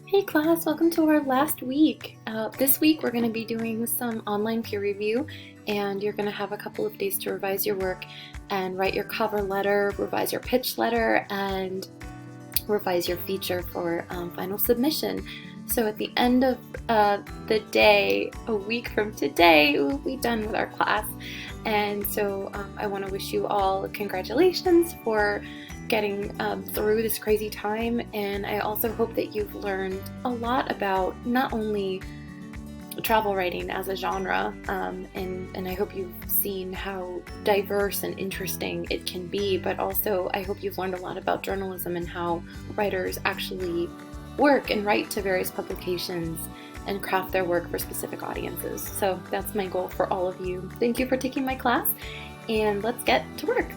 Hey class, welcome to our last week. This week we're going to be doing some online peer review, and you're going to have a couple of days to revise your work and write your cover letter, revise your pitch letter, and revise your feature for final submission. So at the end of the day, a week from today, we'll be done with our class. And so I want to wish you all congratulations for getting through this crazy time, and I also hope that you've learned a lot about not only travel writing as a genre, and I hope you've seen how diverse and interesting it can be, but also I hope you've learned a lot about journalism and how writers actually work and write to various publications and craft their work for specific audiences. So that's my goal for all of you. Thank you for taking my class, and let's get to work.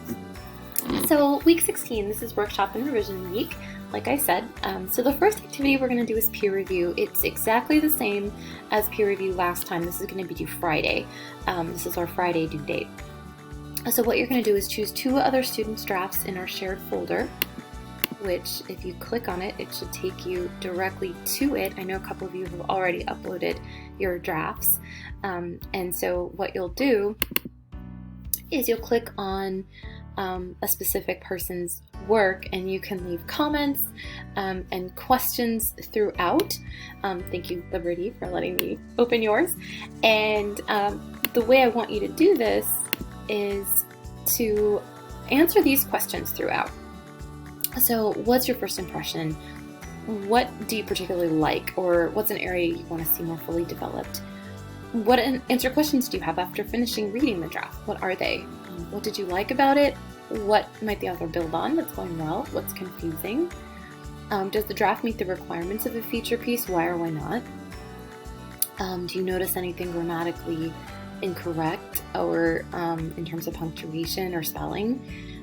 So week 16, this is workshop and revision week, like I said. So the first activity we're going to do is peer review. It's exactly the same as peer review last time. This is going to be due Friday. This is our Friday due date. So what you're going to do is choose 2 other students' drafts in our shared folder, which if you click on it, it should take you directly to it. I know a couple of you have already uploaded your drafts. And so what you'll do is you'll click on a specific person's work, and you can leave comments and questions throughout. Thank you, Liberty, for letting me open yours. And the way I want you to do this is to answer these questions throughout. So what's your first impression? What do you particularly like, or what's an area you want to see more fully developed? What answer questions do you have after finishing reading the draft? What are they? What did you like about it? What might the author build on? What's going well? What's confusing? Does the draft meet the requirements of a feature piece? Why or why not? Do you notice anything grammatically incorrect, or in terms of punctuation or spelling?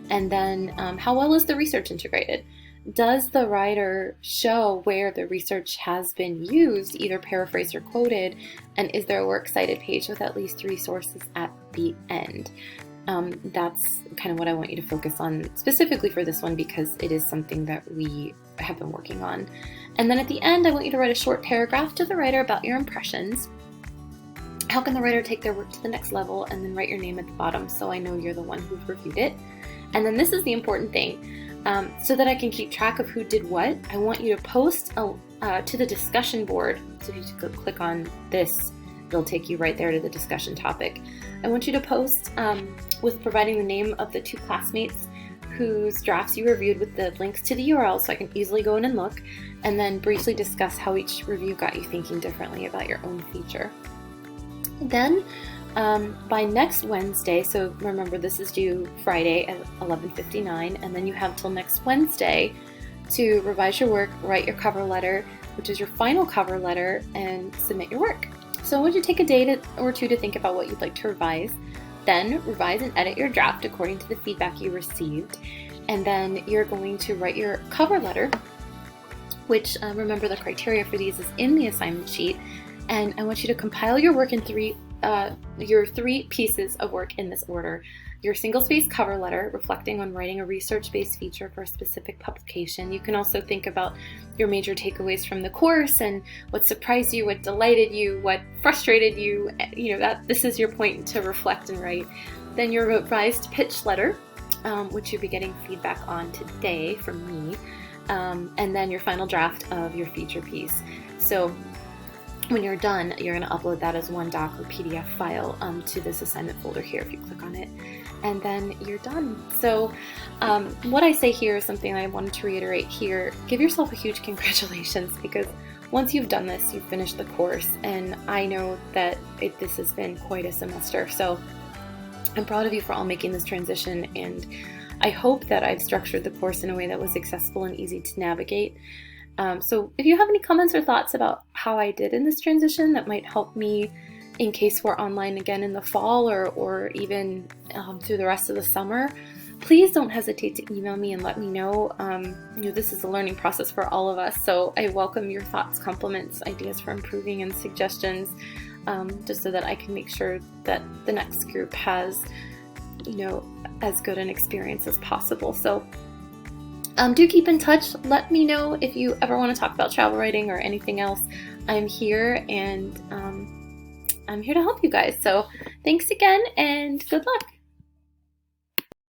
And then how well is the research integrated? Does the writer show where the research has been used, either paraphrased or quoted? And is there a works cited page with at least 3 sources at the end? That's kind of what I want you to focus on specifically for this one, because it is something that we have been working on. And then at the end, I want you to write a short paragraph to the writer about your impressions. How can the writer take their work to the next level? And then write your name at the bottom so I know you're the one who reviewed it. And then this is the important thing. So that I can keep track of who did what, I want you to post to the discussion board. So if you click on this, it'll take you right there to the discussion topic. I want you to post with providing the name of the 2 classmates whose drafts you reviewed with the links to the URL so I can easily go in and look, and then briefly discuss how each review got you thinking differently about your own feature. Then by next Wednesday, so remember this is due Friday at 11:59, and then you have till next Wednesday to revise your work, write your cover letter, which is your final cover letter, and submit your work. So I want you to take a day or 2 to think about what you'd like to revise. Then revise and edit your draft according to the feedback you received. And then you're going to write your cover letter, which remember the criteria for these is in the assignment sheet. And I want you to compile your work in your 3 pieces of work in this order. Your single-space cover letter, reflecting on writing a research-based feature for a specific publication. You can also think about your major takeaways from the course and what surprised you, what delighted you, what frustrated you. This is your point to reflect and write. Then your revised pitch letter, which you'll be getting feedback on today from me. And then your final draft of your feature piece. So when you're done, you're going to upload that as one doc or PDF file to this assignment folder here if you click on it, and then you're done. So what I say here is something I wanted to reiterate here. Give yourself a huge congratulations, because once you've done this, you've finished the course, and I know that this has been quite a semester. So I'm proud of you for all making this transition, and I hope that I've structured the course in a way that was accessible and easy to navigate. So if you have any comments or thoughts about how I did in this transition that might help me in case we're online again in the fall, or even through the rest of the summer, please don't hesitate to email me and let me know. This is a learning process for all of us, so I welcome your thoughts, compliments, ideas for improving, and suggestions, just so that I can make sure that the next group has, as good an experience as possible. So Do keep in touch. Let me know if you ever want to talk about travel writing or anything else. I'm here, and I'm here to help you guys. So thanks again, and good luck.